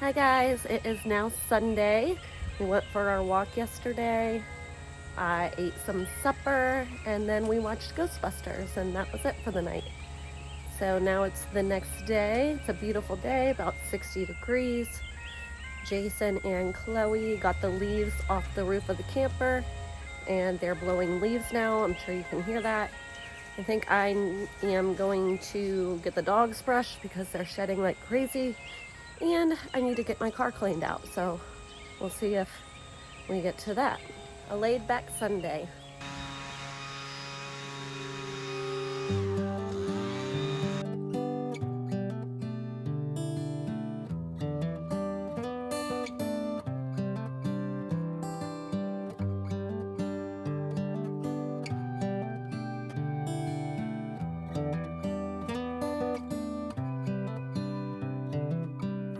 Hi guys, it is now Sunday. We went for our walk yesterday. I ate some supper and then we watched Ghostbusters and that was it for the night. So now it's the next day. It's a beautiful day, about 60 degrees. Jason and Chloe got the leaves off the roof of the camper and they're blowing leaves now. I'm sure you can hear that. I think I am going to get the dogs brushed because they're shedding like crazy. And I need to get my car cleaned out, so we'll see if we get to that. A laid back Sunday.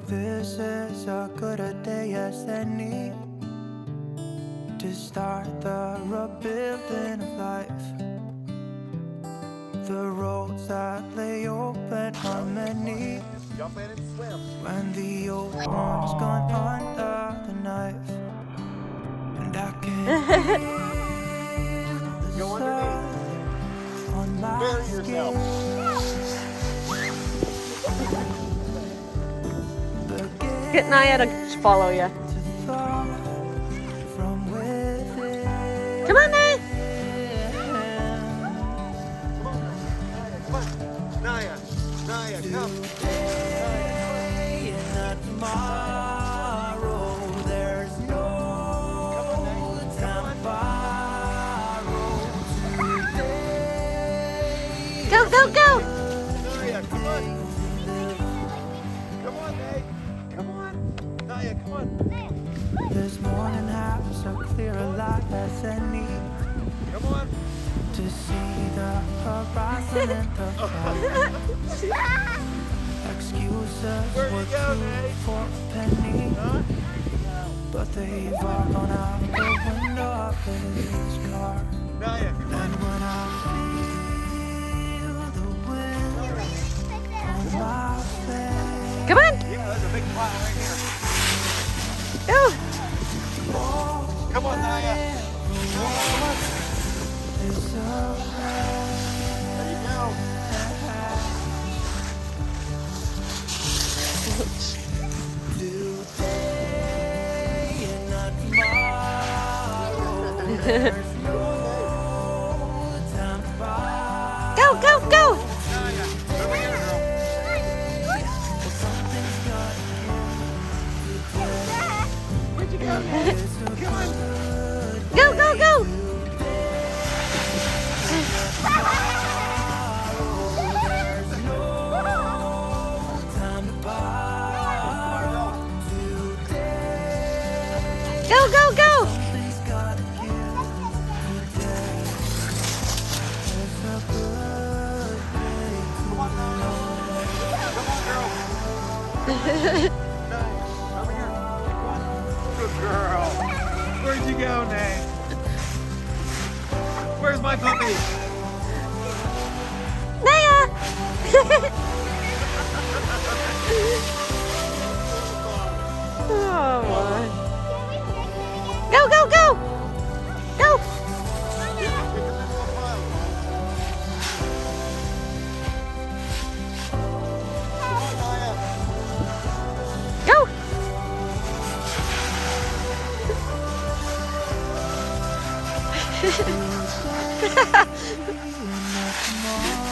This is as good a day as any to start the rebuilding of life. The roads that lay open are many. Jump in and swim. When the old one's gone under the knife, and I can feel the sun on my Bury yourself. Get Naya to follow you. from within. Come on, Naya. Come on. Naya, come. Today and not tomorrow. There's no time to borrow. Today Go, go, go. Naya, come on. Come on, Nate. Come on. Naya, come on. this morning has so clear a light as any Come on. to see the horizon and the fire. Excuses Where you were go, true Nate? for a penny, Huh? but they've all gone out the window of his car. Naya, come on. And when I feel the wind on my face, Come on. Yeah, there's a big pile right here. Go. Come on, Naya. Come on. it's alright. There you go. Today and not tomorrow. There's no time to borrow. Go, go, go. Naya, over here, girl. Something's gotta Where'd you go, Nate? Come on. Go, go, go. time to borrow. Go, go, go. Something's gotta give today. It's a good day. Come on, Naya. Come on, girl. Naya, over here. Come on. Good girl. Where'd you go, Nate? Where's my puppy? Naya. Oh, my. Go, go, go. Go. Go.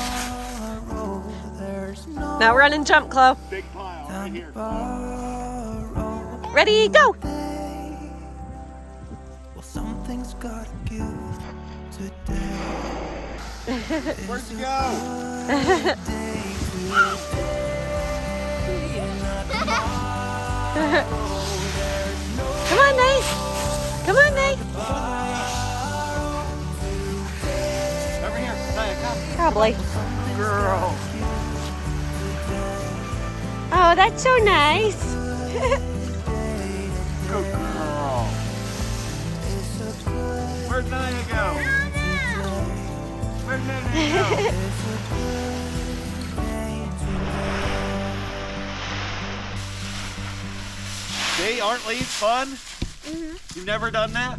Tomorrow, there's no Now run and jump, Chloe. Big pile right time to here. borrow. Ready, go. Well, something's gotta give today. Where'd you go? Come on, Nate. Come on, Nate. Over here. Naya, come. Probably. Girl. Oh, that's so nice. Good girl. Where'd Naya go? Where'd Naya go? See, aren't leaves fun? You've never done that?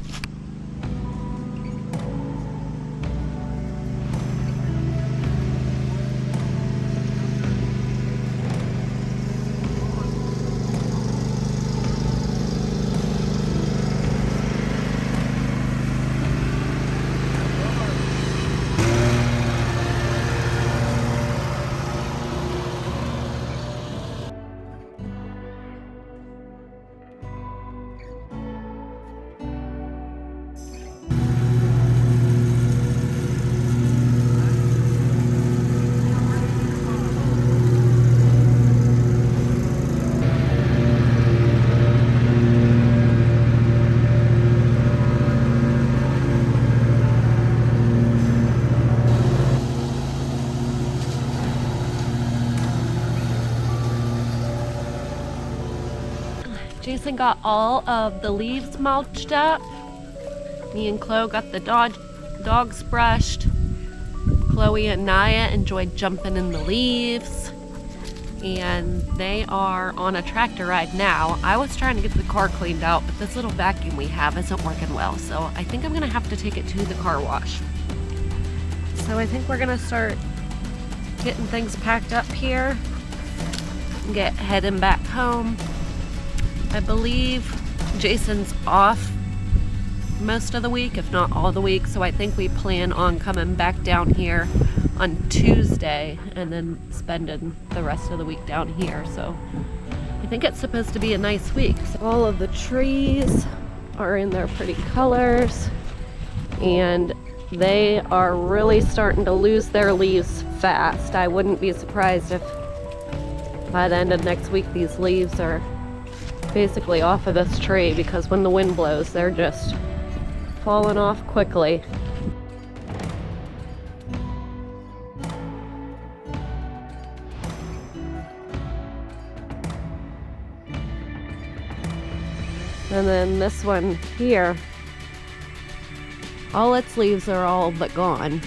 Jason got all of the leaves mulched up. Me and Chloe got the dogs brushed. Chloe and Naya enjoyed jumping in the leaves. And they are on a tractor ride now. I was trying to get the car cleaned out, but this little vacuum we have isn't working well. So I think I'm gonna have to take it to the car wash. So I think we're gonna start getting things packed up here and heading back home. I believe Jason's off most of the week, if not all the week, so I think we plan on coming back down here on Tuesday and then spending the rest of the week down here. So I think it's supposed to be a nice week. So all of the trees are in their pretty colors, and they are really starting to lose their leaves fast. I wouldn't be surprised if by the end of next week these leaves are basically off of this tree, because when the wind blows they're just falling off quickly. And then this one here, all its leaves are all but gone.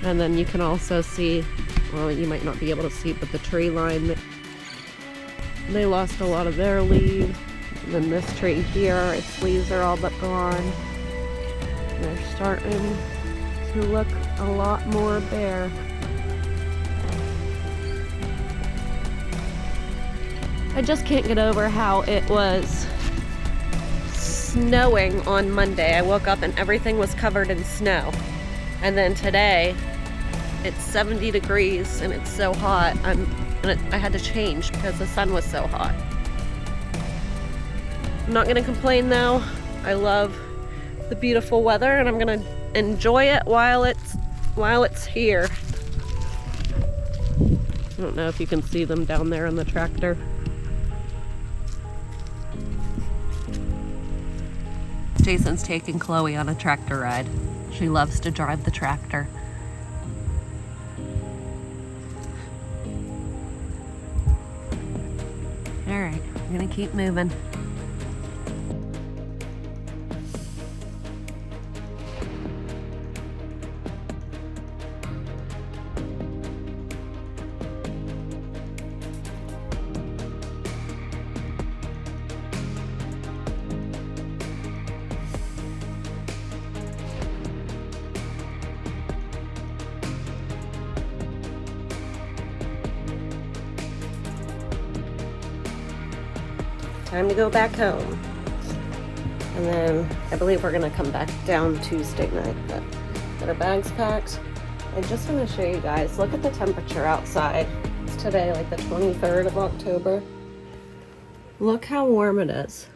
And then you can also see, well, you might not be able to see, but the tree line, they lost a lot of their leaves. And then this tree here, its leaves are all but gone. They're starting to look a lot more bare. I just can't get over how it was snowing on Monday. I woke up and everything was covered in snow. And then today, it's 70 degrees and it's so hot. I had to change because the sun was so hot. I'm not gonna complain though. I love the beautiful weather and I'm gonna enjoy it while it's here. I don't know if you can see them down there on the tractor. Jason's taking Chloe on a tractor ride. She loves to drive the tractor. All right, I'm gonna keep moving. Time to go back home. And then I believe we're gonna come back down Tuesday night, but get our bags packed. I just want to show you guys, look at the temperature outside. It's today like the 23rd of October. Look how warm it is.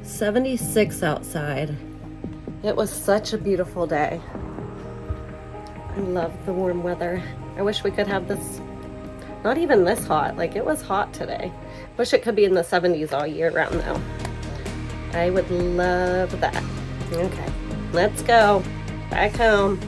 76 outside. It was such a beautiful day. I love the warm weather. I wish we could have this, not even this hot, like it was hot today. Wish it could be in the 70s all year round though. I would love that. Okay, let's go back home.